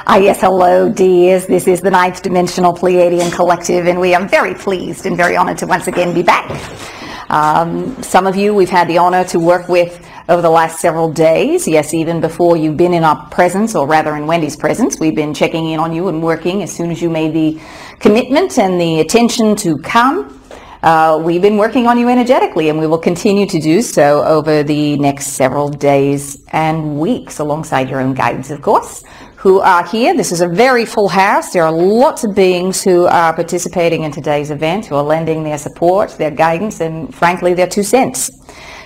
Yes, hello, dears. This is the Ninth Dimensional Pleiadian Collective, and we are very pleased and very honored to once again be back. Some of you we've had the honor to work with over the last several days. Yes, even before you've been in our presence, or rather in Wendy's presence, we've been checking in on you and working as soon as you made the commitment and the attention to come. We've been working on you energetically, and we will continue to do so over the next several days and weeks, alongside your own guidance, of course, who are here. This is a very full house. There are lots of beings who are participating in today's event, who are lending their support, their guidance, and frankly, their 2 cents.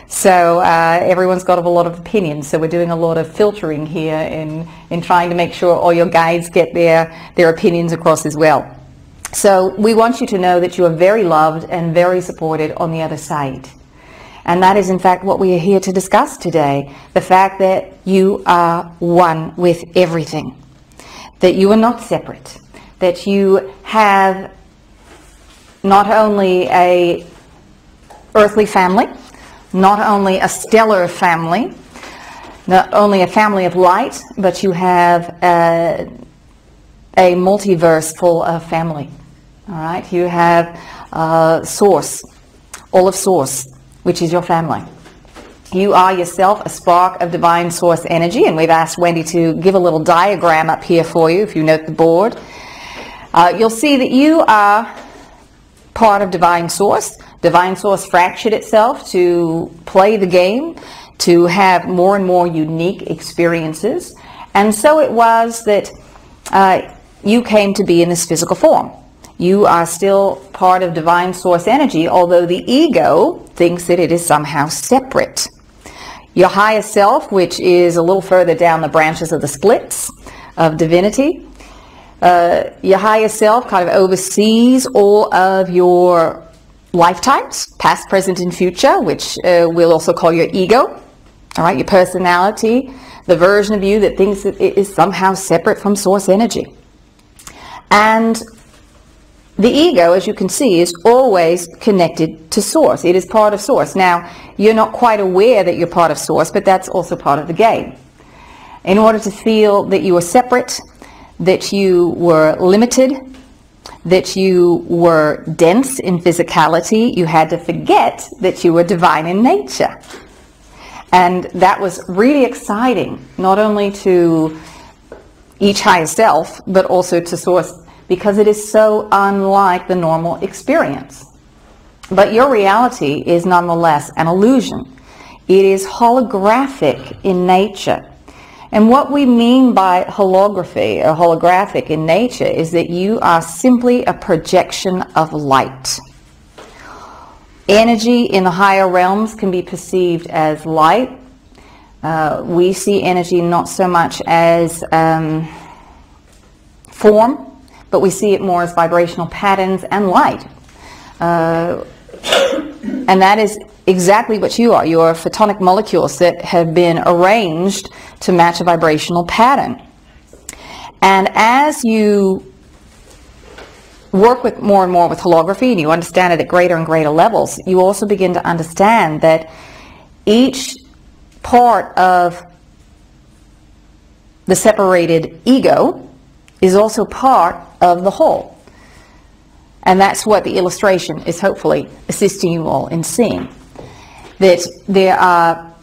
So everyone's got a lot of opinions, so we're doing a lot of filtering here in trying to make sure all your guides get their opinions across as well. So we want you to know that you are very loved and very supported on the other side. And that is in fact what we are here to discuss today. The fact that you are one with everything. That you are not separate. That you have not only a earthly family, not only a stellar family, not only a family of light, but you have a multiverse full of family. All right, you have Source, all of Source, which is your family. You are yourself a spark of divine source energy, and we've asked Wendy to give a little diagram up here for you if you note the board. You'll see that you are part of divine source. Divine source fractured itself to play the game, to have more and more unique experiences, and so it was that you came to be in this physical form. You are still part of divine source energy, although the ego thinks that it is somehow separate. Your higher self, which is a little further down the branches of the splits of divinity, your higher self kind of oversees all of your lifetimes, past, present, and future, which we'll also call your ego, all right, your personality, the version of you that thinks that it is somehow separate from source energy. And the ego, as you can see, is always connected to source. It is part of source. Now, you're not quite aware that you're part of source, but that's also part of the game. In order to feel that you were separate, that you were limited, that you were dense in physicality, you had to forget that you were divine in nature. And that was really exciting, not only to each higher self, but also to source, because it is so unlike the normal experience. But your reality is nonetheless an illusion. It is holographic in nature. And what we mean by holography or holographic in nature is that you are simply a projection of light. Energy in the higher realms can be perceived as light. We see energy not so much as form, but we see it more as vibrational patterns and light. And that is exactly what you are. You are photonic molecules that have been arranged to match a vibrational pattern. And as you work with more and more with holography, and you understand it at greater and greater levels, you also begin to understand that each part of the separated ego is also part of the whole. And that's what the illustration is hopefully assisting you all in seeing. That there are,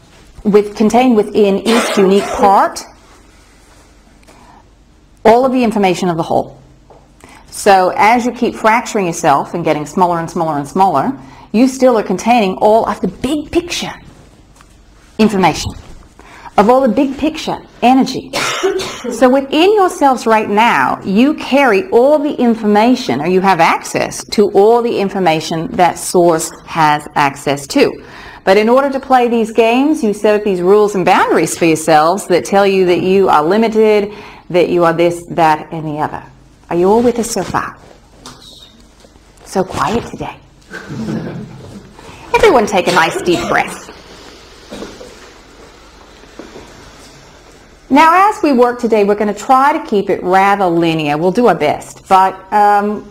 contained within each unique part, all of the information of the whole. So as you keep fracturing yourself and getting smaller and smaller and smaller, you still are containing all of the big picture information, of all the big picture energy. So within yourselves right now, you carry all the information, or you have access to all the information that Source has access to. But in order to play these games, you set up these rules and boundaries for yourselves that tell you that you are limited, that you are this, that, and the other. Are you all with us so far? So quiet today. Everyone take a nice deep breath. Now, as we work today, we're going to try to keep it rather linear. We'll do our best. But,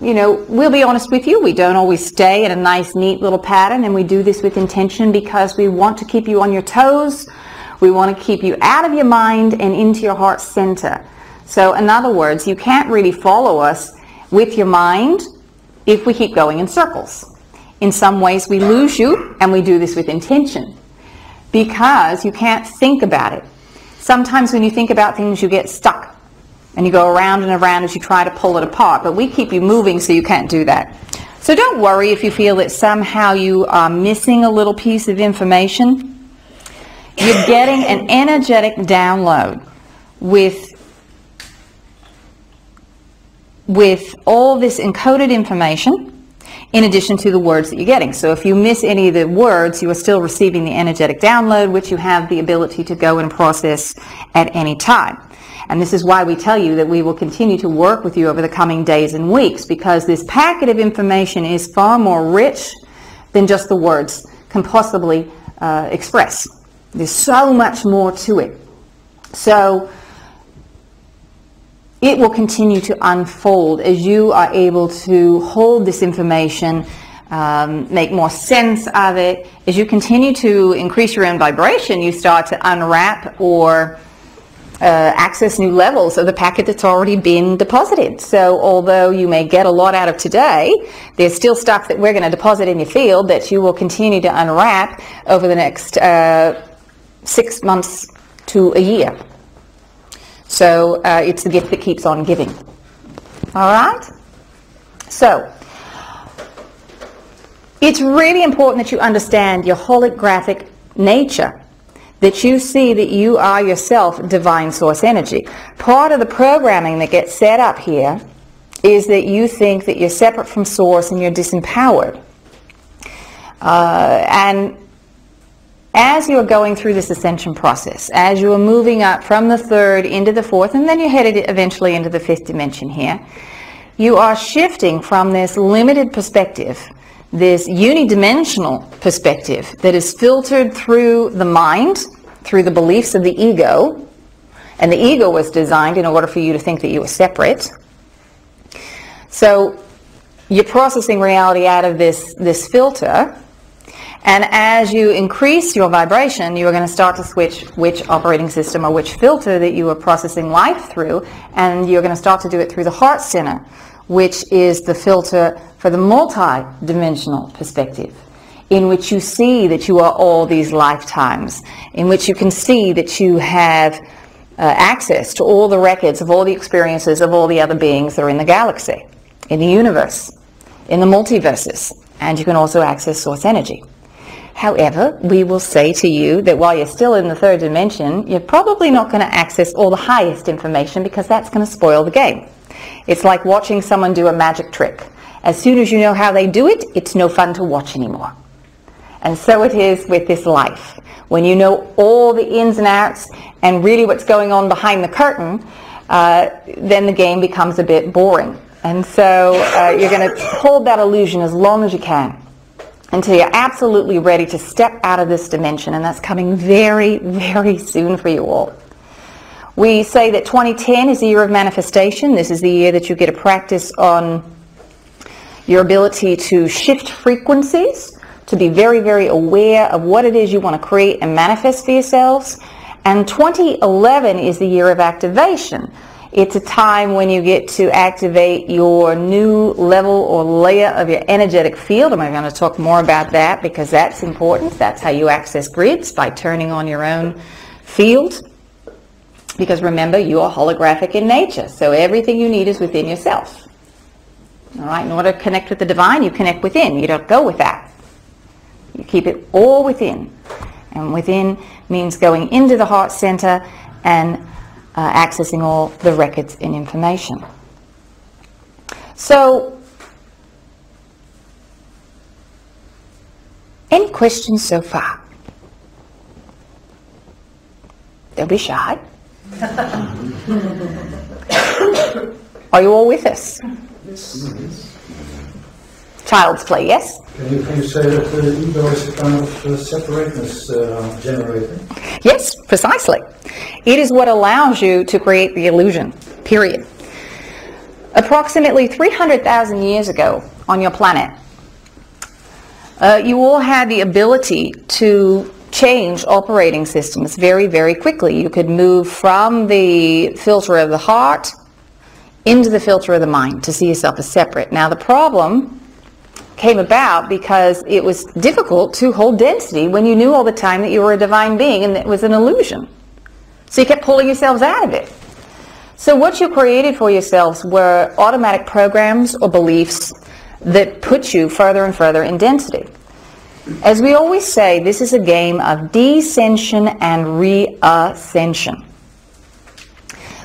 we'll be honest with you. We don't always stay in a nice, neat little pattern, and we do this with intention because we want to keep you on your toes. We want to keep you out of your mind and into your heart center. So in other words, you can't really follow us with your mind if we keep going in circles. In some ways we lose you, and we do this with intention, because you can't think about it. Sometimes when you think about things, you get stuck, and you go around and around as you try to pull it apart, but we keep you moving so you can't do that. So don't worry if you feel that somehow you are missing a little piece of information. You're getting an energetic download with all this encoded information, in addition to the words that you're getting. So if you miss any of the words, you are still receiving the energetic download, which you have the ability to go and process at any time. And this is why we tell you that we will continue to work with you over the coming days and weeks, because this packet of information is far more rich than just the words can possibly express. There's so much more to it. So it will continue to unfold as you are able to hold this information, make more sense of it. As you continue to increase your own vibration, you start to unwrap or access new levels of the packet that's already been deposited. So although you may get a lot out of today, there's still stuff that we're going to deposit in your field that you will continue to unwrap over the next 6 months to a year. So it's the gift that keeps on giving. All right? So it's really important that you understand your holographic nature, that you see that you are yourself divine source energy. Part of the programming that gets set up here is that you think that you're separate from source and you're disempowered. And as you are going through this ascension process, as you are moving up from the third into the fourth, and then you're headed eventually into the fifth dimension here, you are shifting from this limited perspective, this unidimensional perspective that is filtered through the mind, through the beliefs of the ego, and the ego was designed in order for you to think that you were separate. So you're processing reality out of this filter. And as you increase your vibration, you are going to start to switch which operating system or which filter that you are processing life through, and you're going to start to do it through the heart center, which is the filter for the multi-dimensional perspective, in which you see that you are all these lifetimes, in which you can see that you have access to all the records of all the experiences of all the other beings that are in the galaxy, in the universe, in the multiverses, and you can also access source energy. However, we will say to you that while you're still in the third dimension, you're probably not going to access all the highest information, because that's going to spoil the game. It's like watching someone do a magic trick. As soon as you know how they do it, it's no fun to watch anymore. And so it is with this life. When you know all the ins and outs and really what's going on behind the curtain, then the game becomes a bit boring. And so you're going to hold that illusion as long as you can, until you're absolutely ready to step out of this dimension, and that's coming very, very soon for you all. We say that 2010 is the year of manifestation. This is the year that you get to practice on your ability to shift frequencies, to be very, very aware of what it is you want to create and manifest for yourselves. And 2011 is the year of activation. It's a time when you get to activate your new level or layer of your energetic field, and we're going to talk more about that because that's important. That's how you access grids, by turning on your own field. Because remember, you are holographic in nature, so everything you need is within yourself. All right, in order to connect with the divine, you connect within. You don't go with that. You keep it all within. And within means going into the heart center and accessing all the records and information. So, any questions so far? Don't be shy. Are you all with us? Yes. Child's play, yes? Can you say that the ego is a kind of separateness generator? Yes, precisely. It is what allows you to create the illusion, period. Approximately 300,000 years ago on your planet, you all had the ability to change operating systems very, very quickly. You could move from the filter of the heart into the filter of the mind to see yourself as separate. Now, the problem came about because it was difficult to hold density when you knew all the time that you were a divine being and it was an illusion. So you kept pulling yourselves out of it. So what you created for yourselves were automatic programs or beliefs that put you further and further in density. As we always say, this is a game of descension and reascension.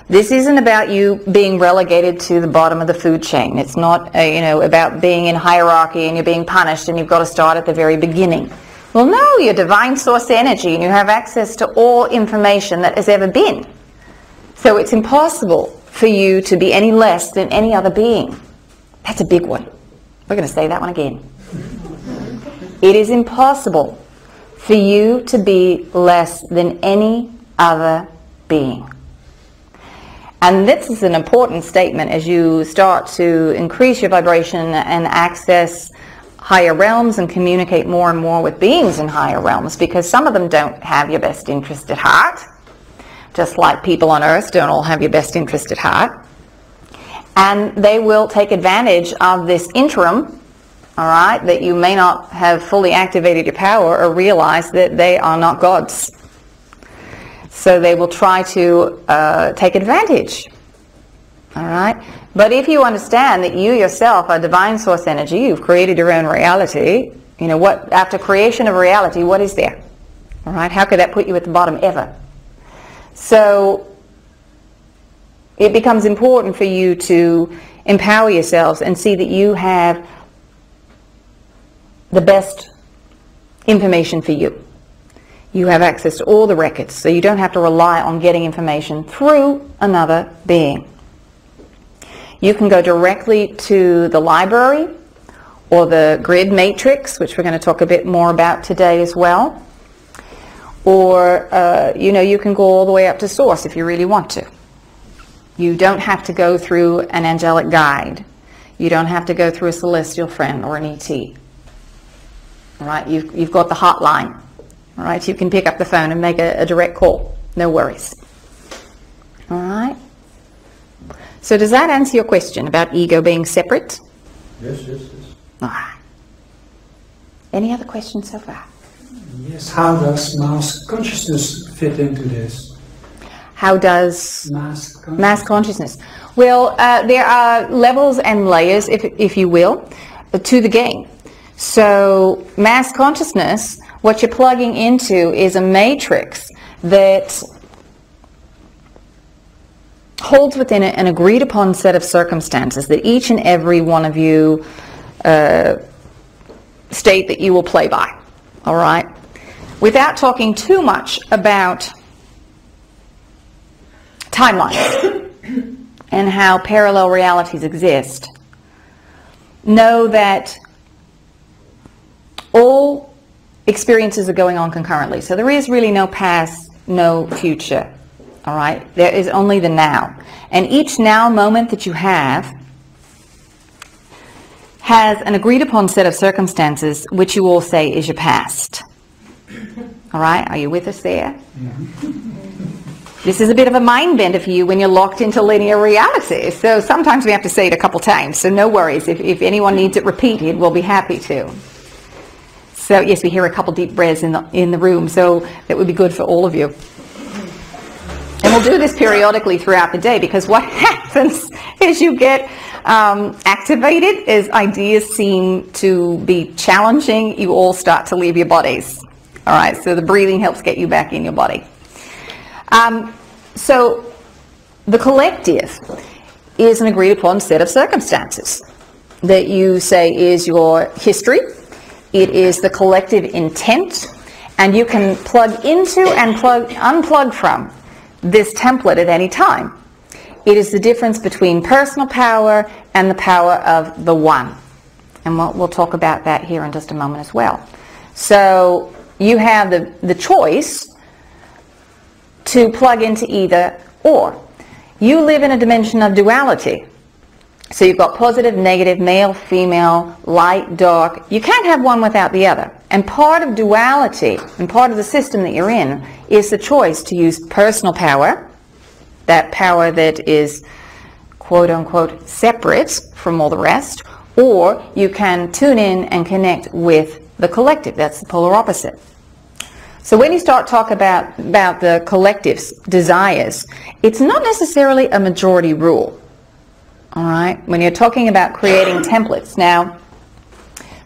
This isn't about you being relegated to the bottom of the food chain. It's not about being in hierarchy and you're being punished and you've got to start at the very beginning. Well, no, you're divine source energy and you have access to all information that has ever been. So it's impossible for you to be any less than any other being. That's a big one. We're going to say that one again. It is impossible for you to be less than any other being. And this is an important statement as you start to increase your vibration and access higher realms and communicate more and more with beings in higher realms, because some of them don't have your best interest at heart, just like people on earth don't all have your best interest at heart. And they will take advantage of this interim, all right, that you may not have fully activated your power or realize that they are not gods. So they will try to take advantage, all right? But if you understand that you yourself are divine source energy, you've created your own reality, what after creation of reality, what is there? All right, how could that put you at the bottom ever? So it becomes important for you to empower yourselves and see that you have the best information for you. You have access to all the records, so you don't have to rely on getting information through another being. You can go directly to the library or the grid matrix, which we're going to talk a bit more about today as well. Or, you can go all the way up to source if you really want to. You don't have to go through an angelic guide. You don't have to go through a celestial friend or an ET. All right, you've got the hotline. All right, you can pick up the phone and make a direct call. No worries. All right. So does that answer your question about ego being separate? Yes. All right. Any other questions so far? Yes, how does mass consciousness fit into this? How does Mass consciousness? Well, there are levels and layers, if you will, to the game. So mass consciousness, what you're plugging into is a matrix that holds within it an agreed upon set of circumstances that each and every one of you state that you will play by. All right? Without talking too much about timelines and how parallel realities exist, know that all experiences are going on concurrently. So there is really no past, no future. All right? There is only the now. And each now moment that you have has an agreed upon set of circumstances which you all say is your past. All right? Are you with us there? Mm-hmm. This is a bit of a mind bender for you when you're locked into linear reality. So sometimes we have to say it a couple times. So no worries. If anyone needs it repeated, we'll be happy to. So yes, we hear a couple deep breaths in the room. So that would be good for all of you. And we'll do this periodically throughout the day, because what happens is you get activated as ideas seem to be challenging. You all start to leave your bodies. All right, so the breathing helps get you back in your body. So the collective is an agreed upon set of circumstances that you say is your history. It is the collective intent, and you can plug into and unplug from this template at any time. It is the difference between personal power and the power of the one. And we'll talk about that here in just a moment as well. So you have the choice to plug into either or. You live in a dimension of duality. So you've got positive, negative, male, female, light, dark. You can't have one without the other. And part of duality, and part of the system that you're in, is the choice to use personal power, that power that is quote-unquote separate from all the rest, or you can tune in and connect with the collective. That's the polar opposite. So when you start talking about the collective's desires, it's not necessarily a majority rule. All right? When you're talking about creating templates. Now,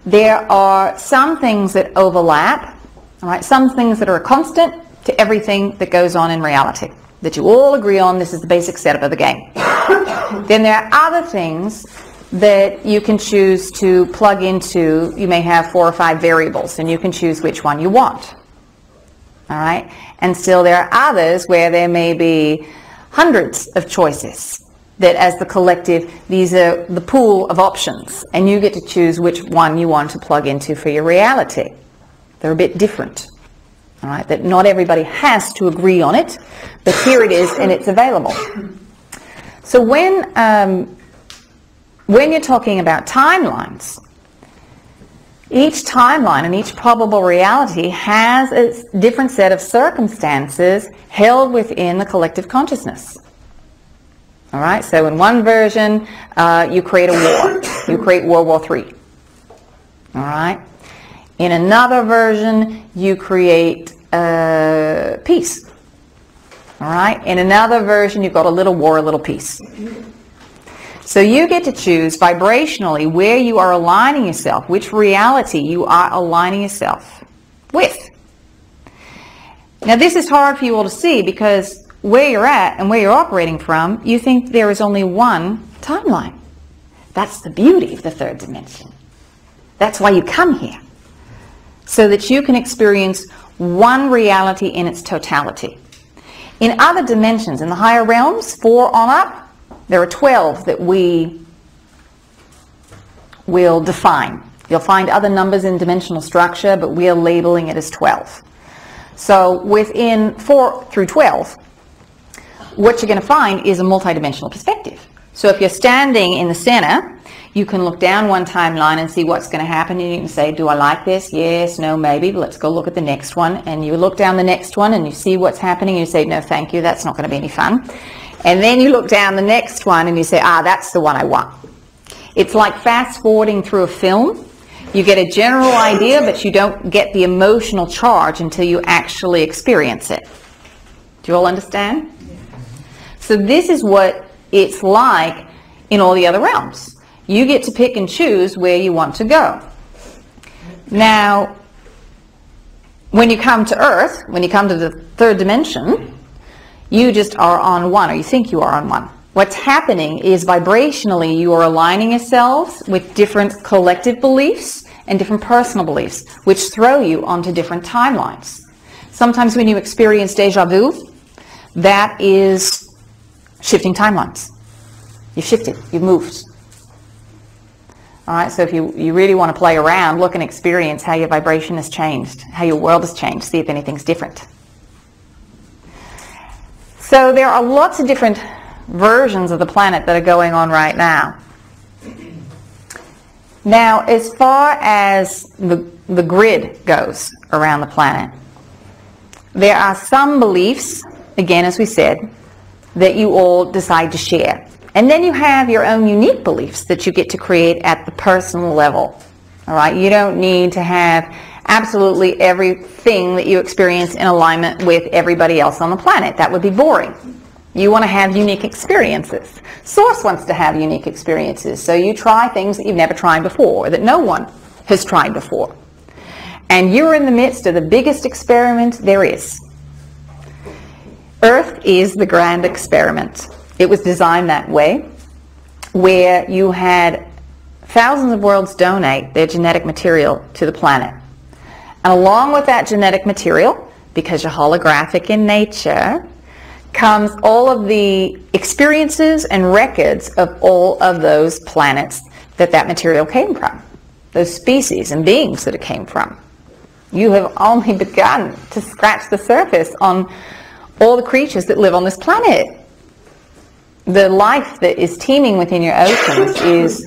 there are some things that overlap, all right? Some things that are a constant to everything that goes on in reality, that you all agree on. This is the basic setup of the game. Then there are other things that you can choose to plug into. You may have 4 or 5 variables, and you can choose which one you want. All right? And still there are others where there may be hundreds of choices, that as the collective, these are the pool of options, and you get to choose which one you want to plug into for your reality. They're a bit different. All right? That not everybody has to agree on it, but here it is, and it's available. So when you're talking about timelines, each timeline and each probable reality has a different set of circumstances held within the collective consciousness. All right, so in one version, you create a war. You create World War III. All right. In another version, you create peace. All right. In another version, you've got a little war, a little peace. So you get to choose vibrationally where you are aligning yourself, which reality you are aligning yourself with. Now this is hard for you all to see because where you're at and where you're operating from, you think there is only one timeline. That's the beauty of the third dimension. That's why you come here. So that you can experience one reality in its totality. In other dimensions, in the higher realms, 4 on up, there are 12 that we will define. You'll find other numbers in dimensional structure, but we are labeling it as 12. So within 4 through 12, what you're going to find is a multidimensional perspective. So if you're standing in the center, you can look down one timeline and see what's going to happen, and you can say, do I like this? Yes, no, maybe. Let's go look at the next one. And you look down the next one and you see what's happening, and you say, no, thank you, that's not going to be any fun. And then you look down the next one and you say, that's the one I want. It's like fast forwarding through a film. You get a general idea, but you don't get the emotional charge until you actually experience it. Do you all understand? So this is what it's like in all the other realms. You get to pick and choose where you want to go. Now, when you come to Earth, when you come to the third dimension, you just are on one, or you think you are on one. What's happening is vibrationally you are aligning yourselves with different collective beliefs and different personal beliefs, which throw you onto different timelines. Sometimes when you experience deja vu, that is shifting timelines. You've shifted, you've moved. All right, so if you really want to play around, look and experience how your vibration has changed, how your world has changed, see if anything's different. So there are lots of different versions of the planet that are going on right now. Now, as far as the grid goes around the planet, there are some beliefs, again, as we said, that you all decide to share. And then you have your own unique beliefs that you get to create at the personal level. All right, you don't need to have absolutely everything that you experience in alignment with everybody else on the planet. That would be boring. You want to have unique experiences. Source wants to have unique experiences. So you try things that you've never tried before, that no one has tried before. And you're in the midst of the biggest experiment there is. Earth is the grand experiment. It was designed that way, where you had thousands of worlds donate their genetic material to the planet. And along with that genetic material, because you're holographic in nature, comes all of the experiences and records of all of those planets that material came from, those species and beings that it came from. You have only begun to scratch the surface on all the creatures that live on this planet. The life that is teeming within your oceans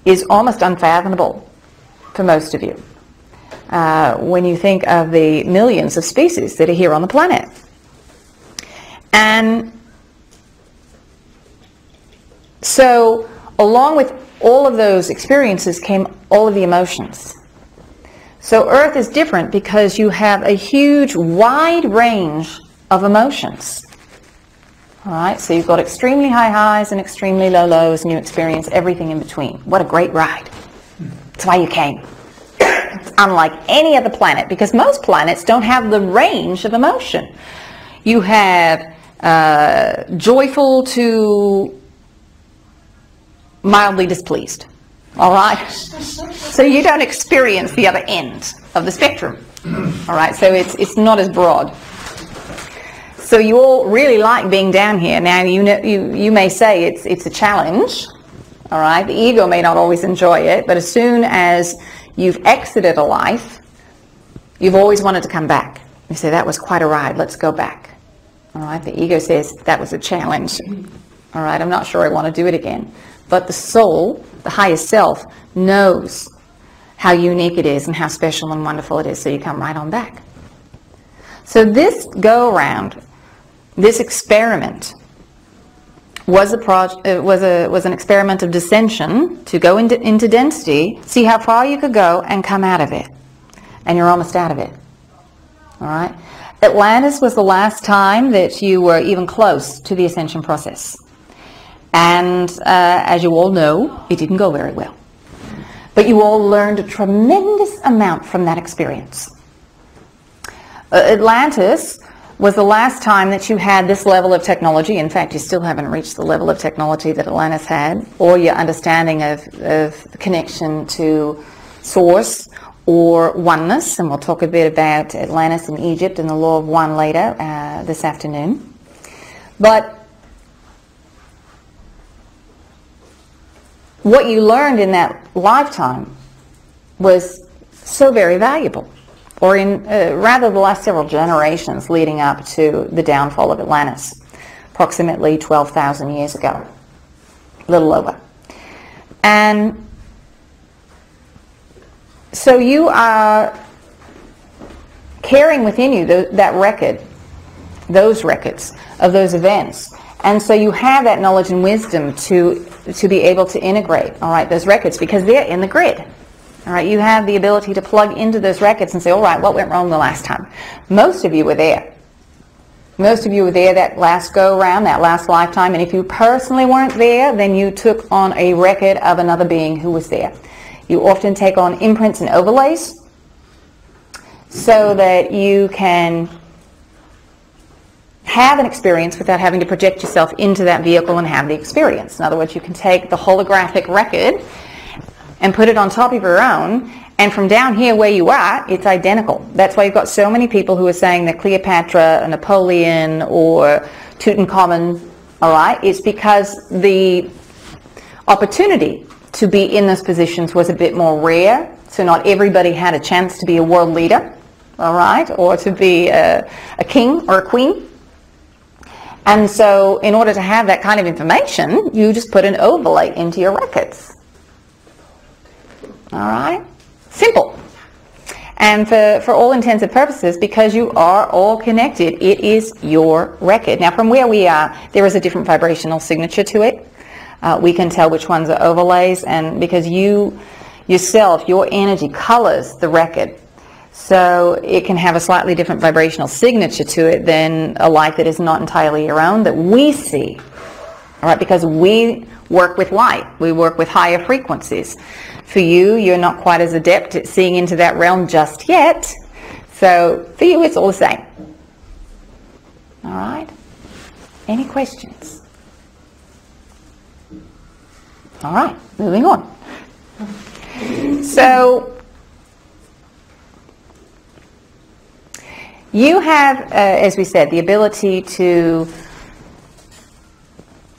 is almost unfathomable for most of you. when you think of the millions of species that are here on the planet. And so along with all of those experiences came all of the emotions. So Earth is different because you have a huge, wide range of emotions. All right, so you've got extremely high highs and extremely low lows, and you experience everything in between. What a great ride. That's why you came. It's unlike any other planet, because most planets don't have the range of emotion. You have joyful to mildly displeased. All right? So you don't experience the other end of the spectrum. All right, so it's not as broad. So you all really like being down here. Now you may say it's a challenge. All right, the ego may not always enjoy it, but as soon as you've exited a life, you've always wanted to come back. You say, that was quite a ride, let's go back. All right, the ego says, that was a challenge. All right, I'm not sure I want to do it again. But the soul, the higher self, knows how unique it is and how special and wonderful it is, so you come right on back. So this go-around, this experiment, was an experiment of descension to go into density, see how far you could go, and come out of it. And you're almost out of it. All right? Atlantis was the last time that you were even close to the ascension process. And as you all know, it didn't go very well. But you all learned a tremendous amount from that experience. Atlantis was the last time that you had this level of technology. In fact, you still haven't reached the level of technology that Atlantis had, or your understanding of the connection to source or oneness. And we'll talk a bit about Atlantis in Egypt and the law of one later this afternoon. But what you learned in that lifetime was so very valuable, or in rather the last several generations leading up to the downfall of Atlantis, approximately 12,000 years ago, a little over. And so you are carrying within you that record, those records of those events. And so you have that knowledge and wisdom to be able to integrate, all right, those records, because they're in the grid. All right, you have the ability to plug into those records and say, all right, what went wrong the last time? Most of you were there. Most of you were there that last go-round, that last lifetime. And if you personally weren't there, then you took on a record of another being who was there. You often take on imprints and overlays so that you can have an experience without having to project yourself into that vehicle and have the experience. In other words, you can take the holographic record and put it on top of your own, and from down here where you are, it's identical. That's why you've got so many people who are saying that Cleopatra, Napoleon, or Tutankhamun, all right, it's because the opportunity to be in those positions was a bit more rare, so not everybody had a chance to be a world leader, all right, or to be a king or a queen. And so in order to have that kind of information, you just put an overlay into your records. All right? Simple. And for all intents and purposes, because you are all connected, it is your record. Now, from where we are, there is a different vibrational signature to it. We can tell which ones are overlays, and because you yourself, your energy colors the record. So it can have a slightly different vibrational signature to it than a light that is not entirely your own, that we see. All right, because we work with light. We work with higher frequencies. For you, you're not quite as adept at seeing into that realm just yet. So for you, it's all the same. All right? Any questions? All right, moving on. So you have, as we said, the ability to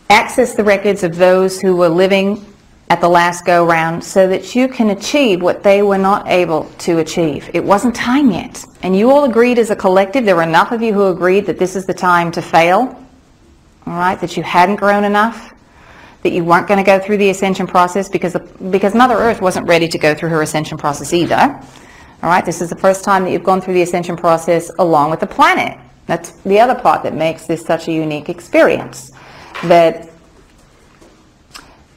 access the records of those who were living at the last go-round so that you can achieve what they were not able to achieve. It wasn't time yet. And you all agreed as a collective, there were enough of you who agreed that this is the time to fail, all right, that you hadn't grown enough, that you weren't going to go through the ascension process because Mother Earth wasn't ready to go through her ascension process either. All All right, this is the first time that you've gone through the ascension process along with the planet. That's the other part that makes this such a unique experience, that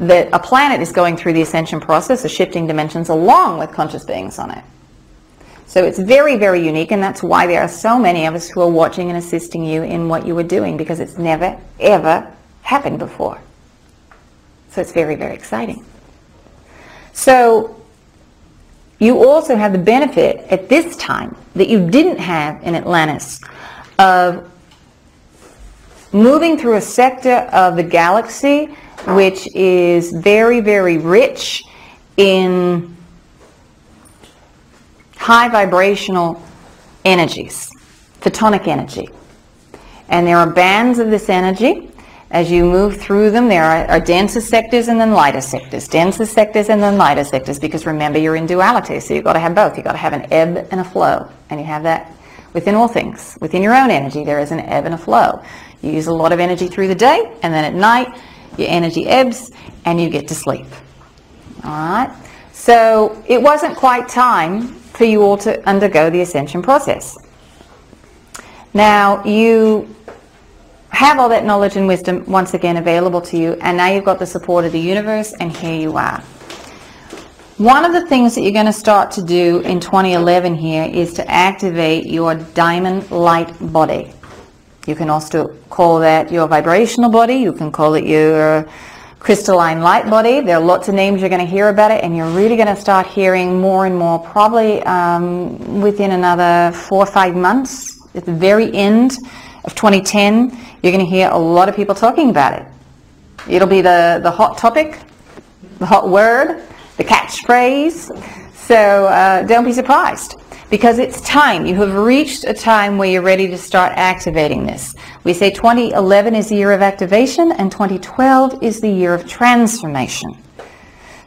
a planet is going through the ascension process, the shifting dimensions, along with conscious beings on it. So it's very, very unique, and that's why there are so many of us who are watching and assisting you in what you are doing, because it's never, ever happened before. So it's very, very exciting. So you also have the benefit at this time that you didn't have in Atlantis of moving through a sector of the galaxy which is very, very rich in high vibrational energies, photonic energy. And there are bands of this energy. As you move through them, there are denser sectors and then lighter sectors, denser sectors and then lighter sectors, because remember, you're in duality, so you've got to have both. You've got to have an ebb and a flow, and you have that within all things. Within your own energy, there is an ebb and a flow. You use a lot of energy through the day, and then at night, your energy ebbs, and you get to sleep. All right? So it wasn't quite time for you all to undergo the ascension process. Now, you have all that knowledge and wisdom once again available to you, and now you've got the support of the universe, and here you are. One of the things that you're going to start to do in 2011 here is to activate your diamond light body. You can also call that your vibrational body. You can call it your crystalline light body. There are lots of names you're going to hear about it, and you're really going to start hearing more and more, probably within another 4 or 5 months. At the very end of 2010, you're going to hear a lot of people talking about it. It'll be the hot topic, the hot word, the catchphrase. So don't be surprised, because it's time. You have reached a time where you're ready to start activating this. We say 2011 is the year of activation, and 2012 is the year of transformation.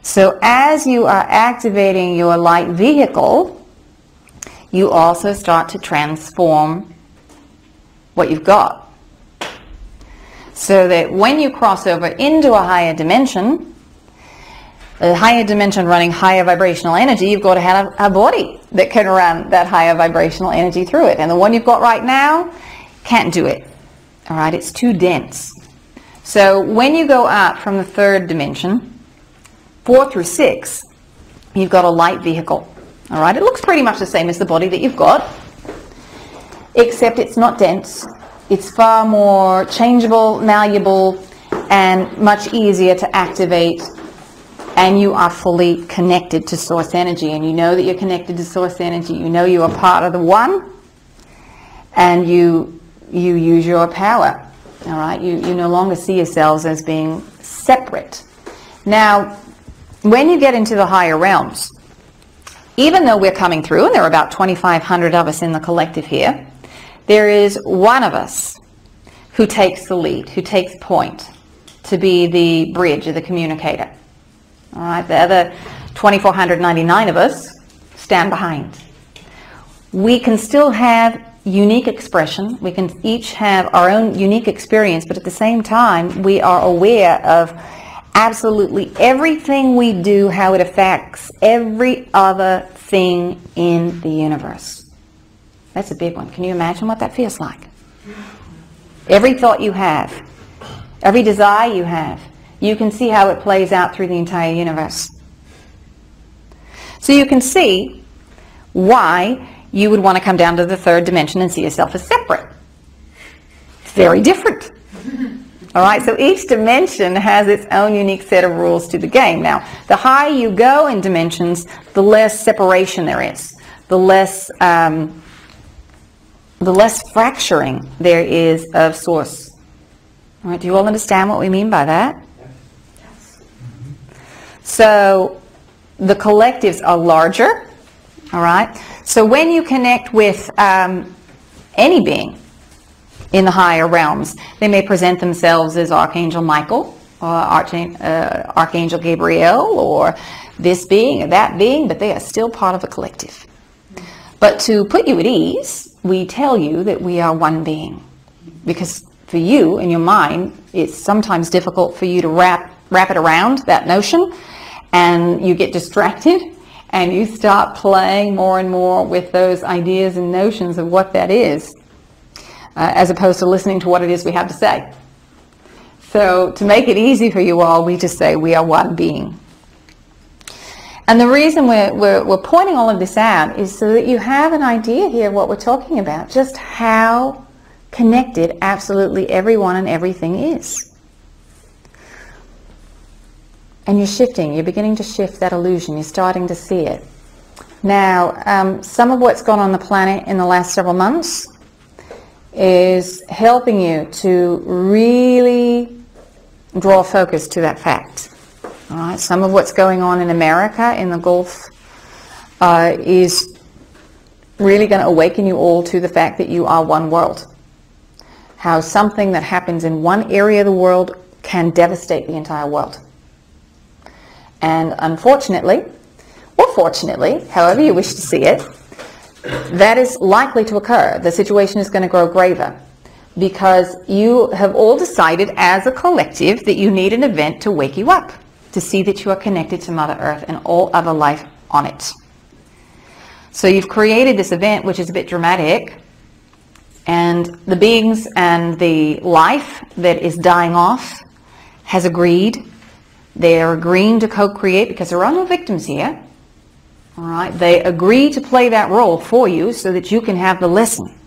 So as you are activating your light vehicle, you also start to transform what you've got. So that when you cross over into a higher dimension running higher vibrational energy, you've got to have a body that can run that higher vibrational energy through it. And the one you've got right now can't do it. All right, it's too dense. So when you go up from the third dimension, 4 through 6, you've got a light vehicle. All right, it looks pretty much the same as the body that you've got, except it's not dense. It's far more changeable, malleable, and much easier to activate. And you are fully connected to source energy, and you know that you're connected to source energy. You know you are part of the one, and you use your power. All right, you no longer see yourselves as being separate. Now, when you get into the higher realms, even though we're coming through, and there are about 2,500 of us in the collective here, there is one of us who takes the lead, who takes point to be the bridge or the communicator. All right, the other 2,499 of us stand behind. We can still have unique expression. We can each have our own unique experience, but at the same time, we are aware of absolutely everything we do, how it affects every other thing in the universe. That's a big one. Can you imagine what that feels like? Every thought you have, every desire you have, you can see how it plays out through the entire universe. So you can see why you would want to come down to the third dimension and see yourself as separate. It's very different. All right, so each dimension has its own unique set of rules to the game. Now, the higher you go in dimensions, the less separation there is, the less fracturing there is of source. All right, do you all understand what we mean by that? Yes. So the collectives are larger. All right, so when you connect with any being in the higher realms, they may present themselves as Archangel Michael or Archangel Gabriel or this being or that being, but they are still part of a collective. But to put you at ease, we tell you that we are one being, because for you in your mind, it's sometimes difficult for you to wrap it around that notion, and you get distracted and you start playing more and more with those ideas and notions of what that is, as opposed to listening to what it is we have to say. So to make it easy for you all, we just say we are one being. And the reason we're pointing all of this out is so that you have an idea here of what we're talking about, just how connected absolutely everyone and everything is. And you're shifting, you're beginning to shift that illusion, you're starting to see it. Now, some of what's gone on the planet in the last several months is helping you to really draw focus to that fact. All right, some of what's going on in America, in the Gulf, is really going to awaken you all to the fact that you are one world. How something that happens in one area of the world can devastate the entire world. And unfortunately, or fortunately, however you wish to see it, that is likely to occur. The situation is going to grow graver because you have all decided as a collective that you need an event to wake you up, to see that you are connected to Mother Earth and all other life on it. So you've created this event, which is a bit dramatic, and the beings and the life that is dying off has agreed. They are agreeing to co-create because there are no victims here. All right, they agree to play that role for you so that you can have the lesson.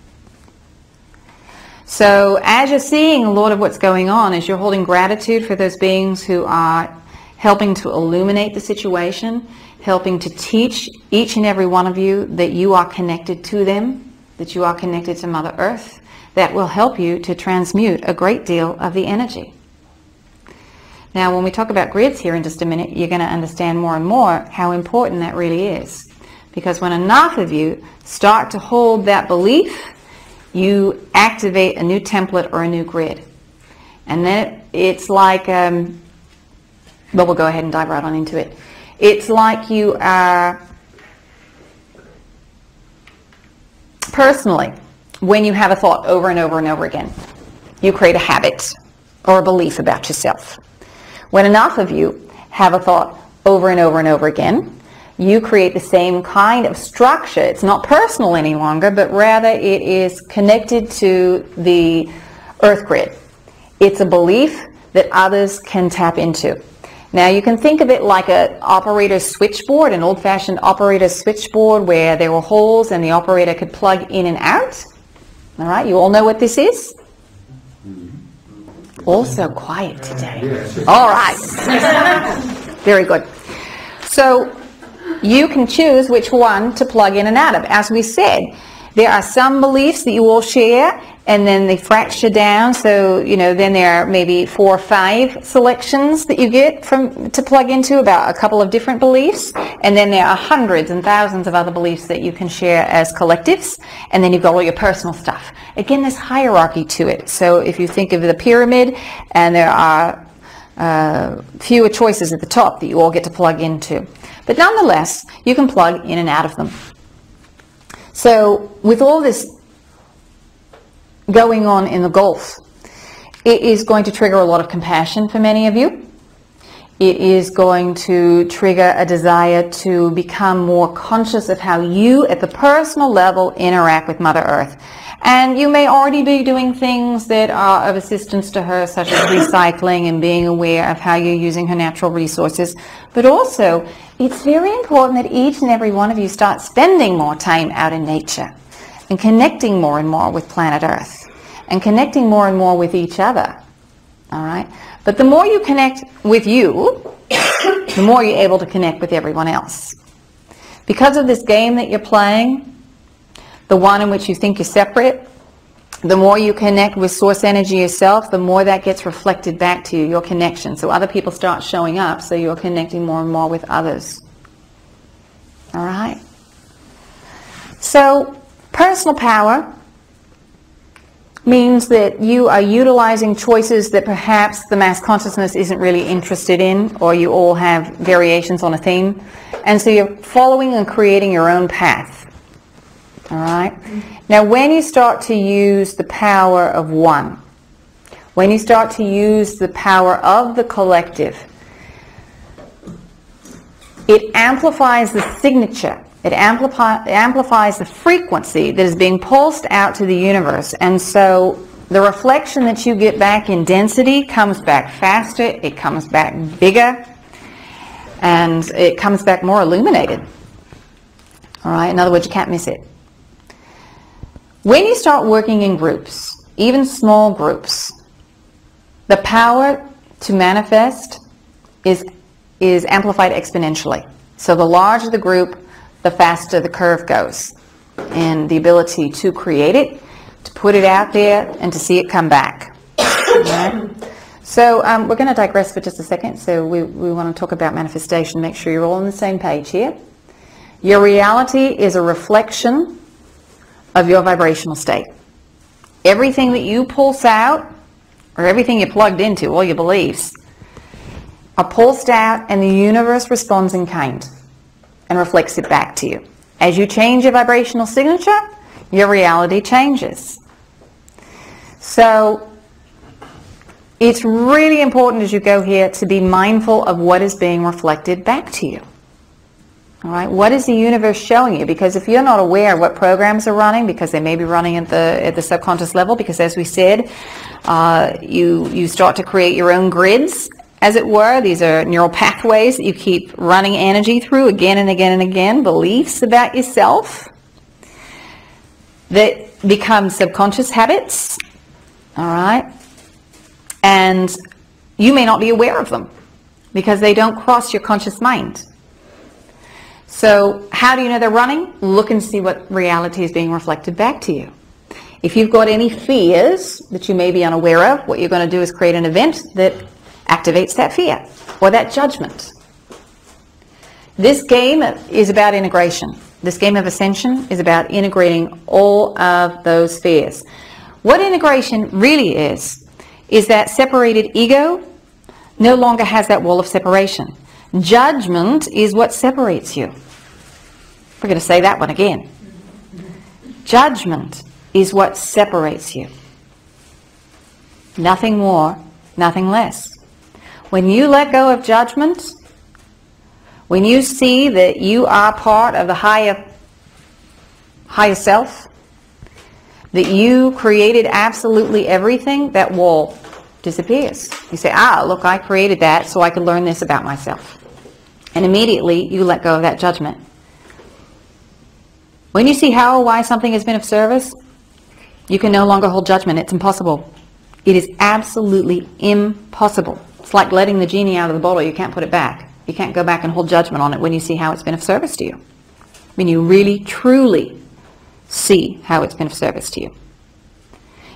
So as you're seeing a lot of what's going on, as you're holding gratitude for those beings who are helping to illuminate the situation, helping to teach each and every one of you that you are connected to them, that you are connected to Mother Earth, that will help you to transmute a great deal of the energy. Now, when we talk about grids here in just a minute, you're going to understand more and more how important that really is. Because when enough of you start to hold that belief, you activate a new template or a new grid. And then it's like, well, we'll go ahead and dive right on into it. It's like you are, personally, when you have a thought over and over and over again, you create a habit or a belief about yourself. When enough of you have a thought over and over and over again, you create the same kind of structure. It's not personal any longer, but rather it is connected to the Earth grid. It's a belief that others can tap into. Now you can think of it like an operator's switchboard, an old-fashioned operator's switchboard where there were holes and the operator could plug in and out. All right, you all know what this is? Also quiet today. All right. Very good. So you can choose which one to plug in and out of. As we said, there are some beliefs that you all share, and then they fracture down. So, then there are maybe 4 or 5 selections that you get to plug into about a couple of different beliefs. And then there are hundreds and thousands of other beliefs that you can share as collectives. And then you've got all your personal stuff. Again, there's hierarchy to it. So if you think of the pyramid, and there are fewer choices at the top that you all get to plug into. But nonetheless, you can plug in and out of them. So with all this going on in the Gulf, it is going to trigger a lot of compassion for many of you. It is going to trigger a desire to become more conscious of how you, at the personal level, interact with Mother Earth. And you may already be doing things that are of assistance to her, such as recycling and being aware of how you're using her natural resources. But also, it's very important that each and every one of you start spending more time out in nature and connecting more and more with planet Earth and connecting more and more with each other. All right? But the more you connect with you, the more you're able to connect with everyone else. Because of this game that you're playing, the one in which you think you're separate, the more you connect with source energy yourself, the more that gets reflected back to you, your connection. So other people start showing up, so you're connecting more and more with others. All right? So personal power means that you are utilizing choices that perhaps the mass consciousness isn't really interested in, or you all have variations on a theme. And so you're following and creating your own path. All right? Now, when you start to use the power of one, when you start to use the power of the collective, it amplifies the signature. It amplifies the frequency that is being pulsed out to the universe. And so the reflection that you get back in density comes back faster, it comes back bigger, and it comes back more illuminated. All right, in other words, you can't miss it. When you start working in groups, even small groups, the power to manifest is amplified exponentially. So the larger the group, the faster the curve goes. And the ability to create it, to put it out there, and to see it come back. Right? So we're going to digress for just a second. So we want to talk about manifestation. Make sure you're all on the same page here. Your reality is a reflection of your vibrational state. Everything that you pulse out, or everything you're plugged into, all your beliefs, are pulsed out, and the universe responds in kind and reflects it back to you. As you change your vibrational signature, your reality changes. So it's really important as you go here to be mindful of what is being reflected back to you. All right, what is the universe showing you? Because if you're not aware of what programs are running, because they may be running at the subconscious level, because as we said, you start to create your own grids, as it were. These are neural pathways that you keep running energy through again and again and again, beliefs about yourself that become subconscious habits, all right? And you may not be aware of them because they don't cross your conscious mind. So how do you know they're running? Look and see what reality is being reflected back to you. If you've got any fears that you may be unaware of, what you're going to do is create an event that activates that fear or that judgment. This game is about integration. This game of ascension is about integrating all of those fears. What integration really is that separated ego no longer has that wall of separation. Judgment is what separates you. We're going to say that one again. Judgment is what separates you. Nothing more, nothing less. When you let go of judgment, when you see that you are part of the higher self, that you created absolutely everything, that wall disappears. You say, look, I created that so I could learn this about myself. And immediately you let go of that judgment. When you see how or why something has been of service, you can no longer hold judgment. It's impossible. It is absolutely impossible. It's like letting the genie out of the bottle. You can't put it back. You can't go back and hold judgment on it when you see how it's been of service to you. When you really, truly see how it's been of service to you.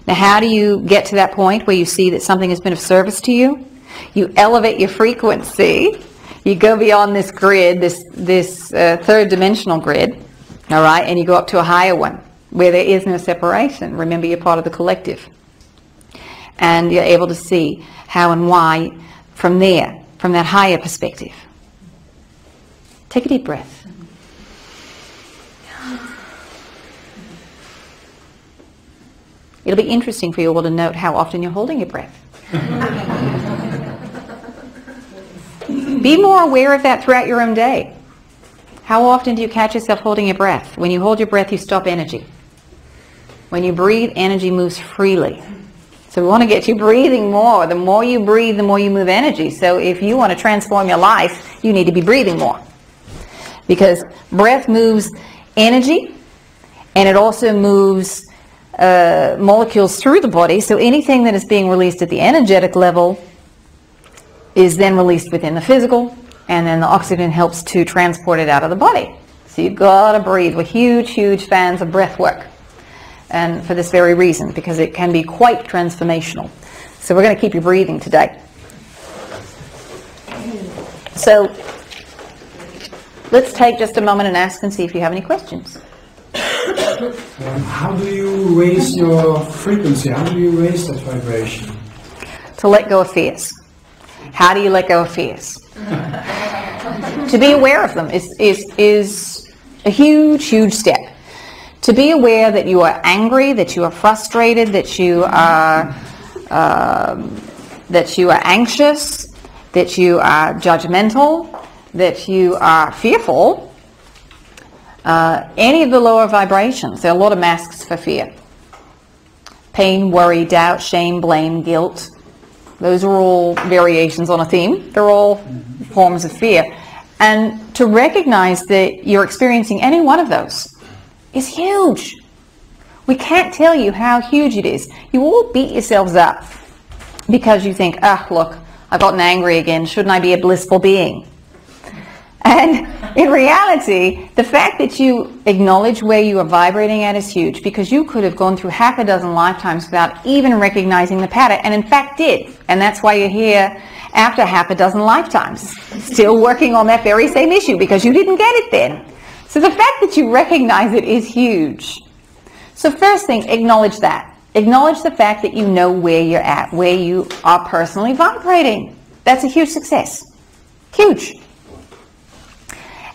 Now, how do you get to that point where you see that something has been of service to you? You elevate your frequency. You go beyond this grid, this third dimensional grid, all right, and you go up to a higher one where there is no separation. Remember, you're part of the collective. And you're able to see how and why from there, from that higher perspective. Take a deep breath. It'll be interesting for you all to note how often you're holding your breath. Be more aware of that throughout your own day. How often do you catch yourself holding your breath? When you hold your breath, you stop energy. When you breathe, energy moves freely. So we want to get you breathing more. The more you breathe, the more you move energy. So if you want to transform your life, you need to be breathing more. Because breath moves energy, and it also moves molecules through the body. So anything that is being released at the energetic level is then released within the physical, and then the oxygen helps to transport it out of the body. So you've got to breathe. We're huge, huge fans of breath work. And for this very reason, because it can be quite transformational. So we're going to keep you breathing today. So let's take just a moment and ask and see if you have any questions. How do you raise your frequency? How do you raise that vibration? To let go of fears. How do you let go of fears? To be aware of them is a huge, huge step. To be aware that you are angry, that you are frustrated, that you are anxious, that you are judgmental, that you are fearful, any of the lower vibrations, there are a lot of masks for fear. Pain, worry, doubt, shame, blame, guilt. Those are all variations on a theme. They're all forms of fear. And to recognize that you're experiencing any one of those is huge. We can't tell you how huge it is. You all beat yourselves up because you think, look, I've gotten angry again. Shouldn't I be a blissful being? And in reality, the fact that you acknowledge where you are vibrating at is huge, because you could have gone through half a dozen lifetimes without even recognizing the pattern, and in fact did. And that's why you're here after half a dozen lifetimes, still working on that very same issue, because you didn't get it then. So the fact that you recognize it is huge. So first thing, acknowledge that. Acknowledge the fact that you know where you're at, where you are personally vibrating. That's a huge success. Huge.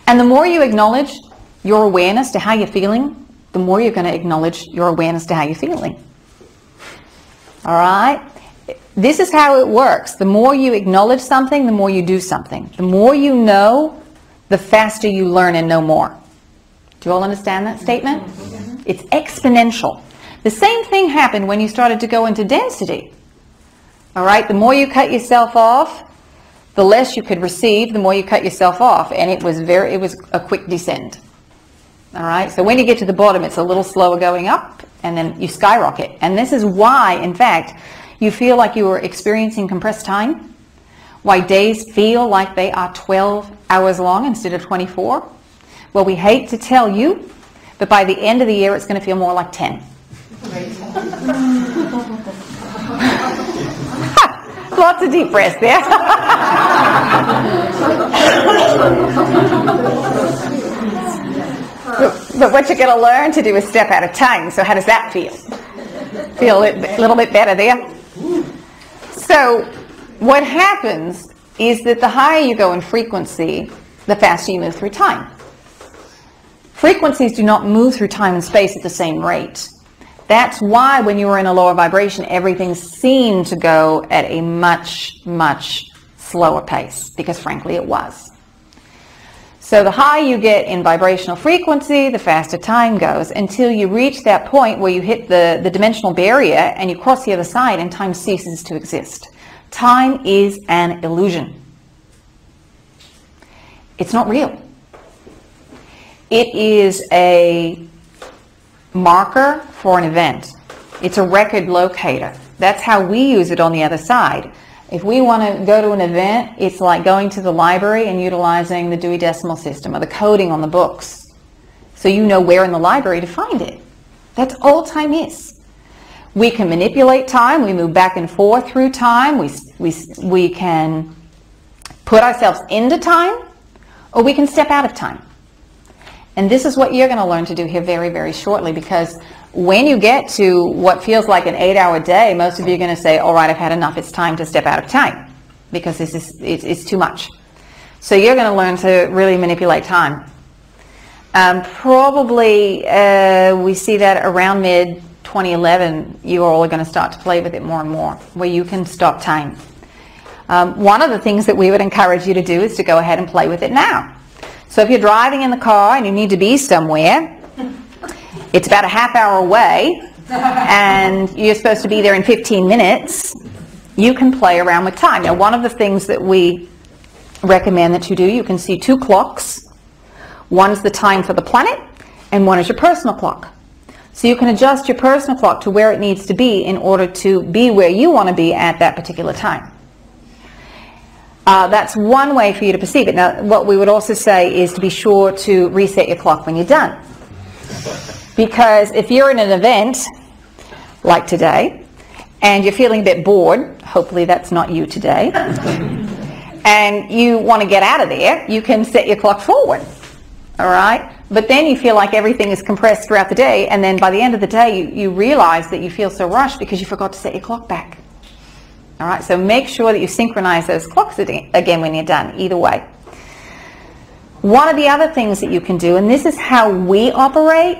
And the more you acknowledge your awareness to how you're feeling, the more you're going to acknowledge your awareness to how you're feeling. All right? This is how it works. The more you acknowledge something, the more you do something. The more you know, the faster you learn and know more. Do you all understand that statement? It's exponential. The same thing happened when you started to go into density. All right? The more you cut yourself off, the less you could receive, the more you cut yourself off, and it was a quick descent. All right, so when you get to the bottom, it's a little slower going up, and then you skyrocket. And this is why, in fact, you feel like you are experiencing compressed time, why days feel like they are 12 hours long instead of 24. Well, we hate to tell you, but by the end of the year, it's going to feel more like 10. Lots of deep breaths there. But what you're going to learn to do is step out of time. So how does that feel? Feel a little bit better there? So what happens is that the higher you go in frequency, the faster you move through time. Frequencies do not move through time and space at the same rate. That's why when you were in a lower vibration, everything seemed to go at a much, much slower pace, because frankly it was. So the higher you get in vibrational frequency, the faster time goes, until you reach that point where you hit the dimensional barrier and you cross the other side and time ceases to exist. Time is an illusion. It's not real. It is a marker for an event. It's a record locator. That's how we use it on the other side. If we want to go to an event, it's like going to the library and utilizing the Dewey Decimal System or the coding on the books, so you know where in the library to find it. That's all time is. We can manipulate time. We move back and forth through time. We can put ourselves into time, or we can step out of time. And this is what you're going to learn to do here very, very shortly, because when you get to what feels like an 8-hour day, most of you are going to say, all right, I've had enough. It's time to step out of time, because it's too much. So you're going to learn to really manipulate time. Probably we see that around mid-2011, you are all going to start to play with it more and more, where you can stop time. One of the things that we would encourage you to do is to go ahead and play with it now. So if you're driving in the car and you need to be somewhere, it's about a half hour away, and you're supposed to be there in 15 minutes, you can play around with time. Now, one of the things that we recommend that you do, you can see 2 clocks. One is the time for the planet, and one is your personal clock. So you can adjust your personal clock to where it needs to be in order to be where you want to be at that particular time. That's one way for you to perceive it. Now, what we would also say is to be sure to reset your clock when you're done. Because if you're in an event, like today, and you're feeling a bit bored, hopefully that's not you today, and you want to get out of there, you can set your clock forward. All right? But then you feel like everything is compressed throughout the day, and then by the end of the day, you realize that you feel so rushed because you forgot to set your clock back. All right, so make sure that you synchronize those clocks again when you're done, either way. One of the other things that you can do, and this is how we operate,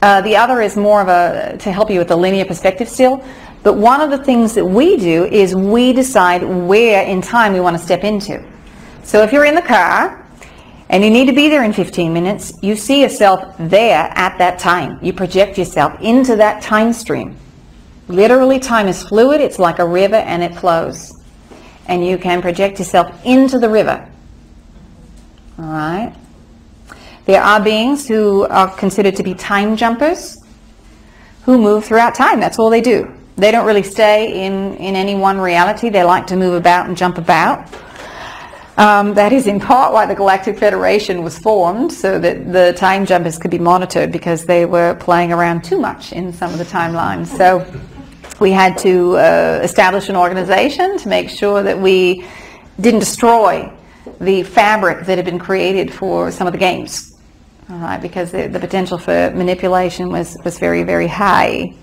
the other is more of to help you with the linear perspective still, but one of the things that we do is we decide where in time we want to step into. So if you're in the car and you need to be there in 15 minutes, you see yourself there at that time. You project yourself into that time stream. Literally, time is fluid. It's like a river and it flows. And you can project yourself into the river. All right? There are beings who are considered to be time jumpers who move throughout time. That's all they do. They don't really stay in any one reality. They like to move about and jump about. That is in part why the Galactic Federation was formed, so that the time jumpers could be monitored, because they were playing around too much in some of the timelines. So we had to establish an organization to make sure that we didn't destroy the fabric that had been created for some of the games. All right, because the potential for manipulation was very, very high.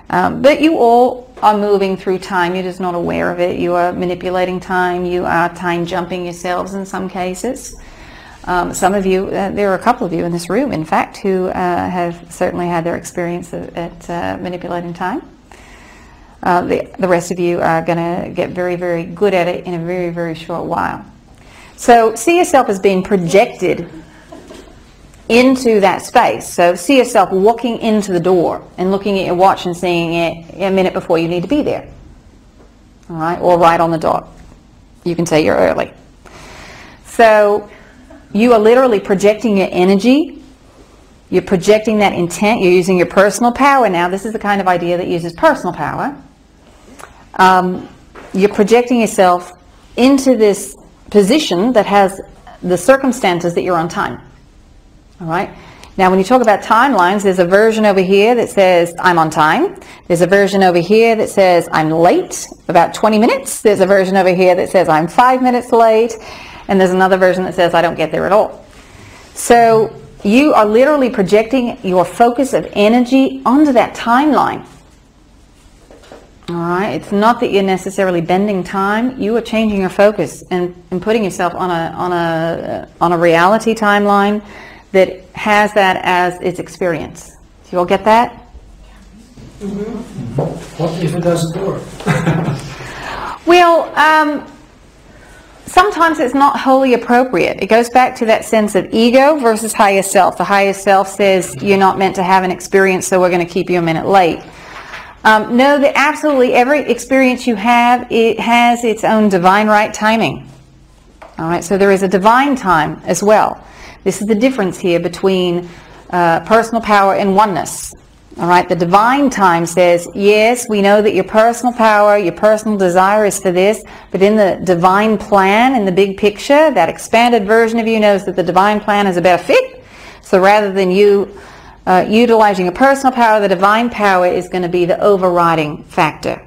But you all are moving through time. You're just not aware of it. You are manipulating time. You are time jumping yourselves in some cases. Some of you, there are a couple of you in this room, in fact, who have certainly had their experience at manipulating time. The rest of you are going to get very, very good at it in a very, very short while. So see yourself as being projected into that space. So see yourself walking into the door and looking at your watch and seeing it a minute before you need to be there. All right, or right on the dot. You can say you're early. So you are literally projecting your energy. You're projecting that intent. You're using your personal power. Now, this is the kind of idea that uses personal power. You're projecting yourself into this position that has the circumstances that you're on time. All right. Now, when you talk about timelines, there's a version over here that says I'm on time. There's a version over here that says I'm late, about 20 minutes. There's a version over here that says I'm 5 minutes late. And there's another version that says I don't get there at all. So you are literally projecting your focus of energy onto that timeline. All right. It's not that you're necessarily bending time. You are changing your focus and putting yourself on a reality timeline that has that as its experience. Do you all get that? Mm-hmm. What if it doesn't work? Well, sometimes it's not wholly appropriate. It goes back to that sense of ego versus higher self. The higher self says you're not meant to have an experience, so we're going to keep you a minute late. No, that absolutely every experience you have, it has its own divine right timing. All right, so there is a divine time as well. This is the difference here between personal power and oneness. All right, the divine time says, yes, we know that your personal power, your personal desire is for this, but in the divine plan, in the big picture, that expanded version of you knows that the divine plan is a better fit. So rather than you utilizing your personal power, the divine power is going to be the overriding factor.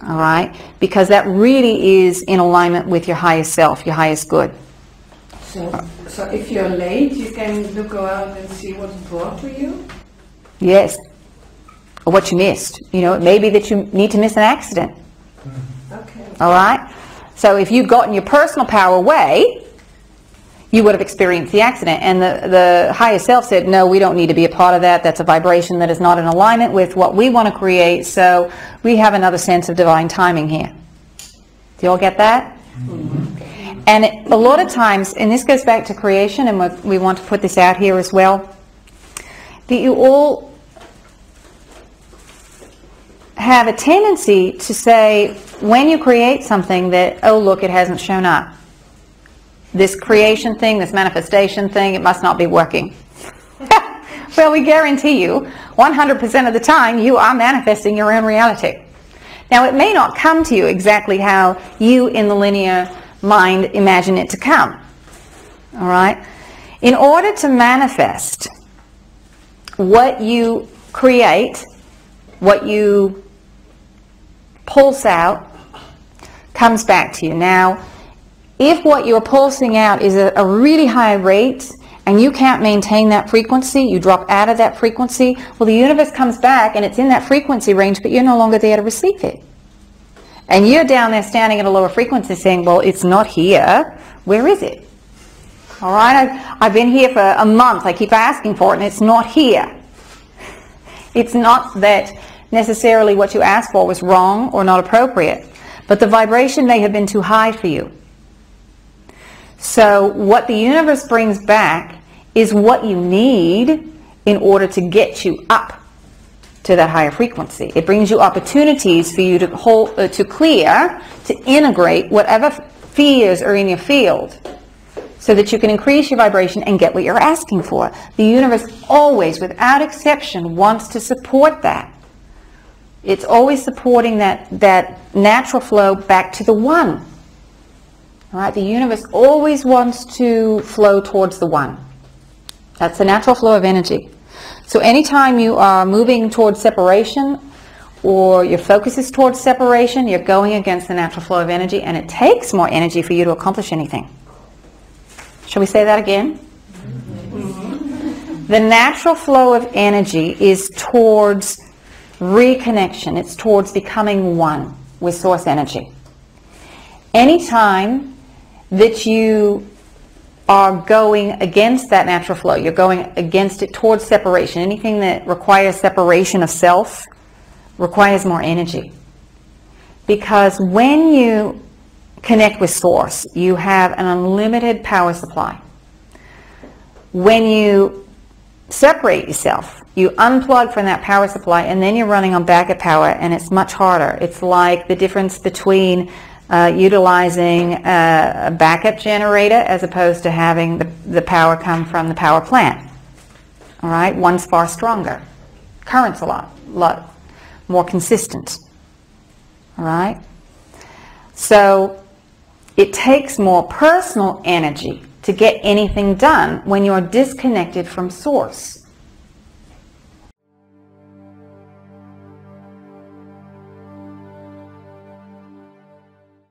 All right, because that really is in alignment with your highest self, your highest good. So if you're late, you can look around and see what's brought to you? Yes. Or what you missed. You know, it may be that you need to miss an accident. Okay. All right? So if you'd gotten your personal power away, you would have experienced the accident. And the higher self said, no, we don't need to be a part of that. That's a vibration that is not in alignment with what we want to create. So we have another sense of divine timing here. Do you all get that? Mm-hmm. And a lot of times, and this goes back to creation, and we want to put this out here as well, that you all have a tendency to say, when you create something, that, oh, look, it hasn't shown up. This creation thing, this manifestation thing, it must not be working. Well, we guarantee you, 100% of the time, you are manifesting your own reality. Now, it may not come to you exactly how you in the linear mind imagine it to come. All right? In order to manifest what you create, what you pulse out, comes back to you. Now, if what you're pulsing out is a really high rate and you can't maintain that frequency, you drop out of that frequency, well, the universe comes back and it's in that frequency range, but you're no longer there to receive it. And you're down there standing at a lower frequency saying, well, it's not here. Where is it? All right, I've been here for a month. I keep asking for it and it's not here. It's not that necessarily what you asked for was wrong or not appropriate, but the vibration may have been too high for you. So what the universe brings back is what you need in order to get you up to that higher frequency. It brings you opportunities for you to clear, to integrate whatever fears are in your field, so that you can increase your vibration and get what you're asking for. The universe always, without exception, wants to support that. It's always supporting that natural flow back to the one. All right? The universe always wants to flow towards the one. That's the natural flow of energy. So anytime you are moving towards separation, or your focus is towards separation, you're going against the natural flow of energy, and it takes more energy for you to accomplish anything. Shall we say that again? The natural flow of energy is towards reconnection. It's towards becoming one with source energy. Anytime that you are going against that natural flow, you're going against it towards separation. Anything that requires separation of self requires more energy. Because when you connect with source, you have an unlimited power supply. When you separate yourself, you unplug from that power supply, and then you're running on backup power, and it's much harder. It's like the difference between utilizing a backup generator as opposed to having the power come from the power plant. All right, one's far stronger. Current's a lot more consistent. All right, so it takes more personal energy to get anything done when you're disconnected from source.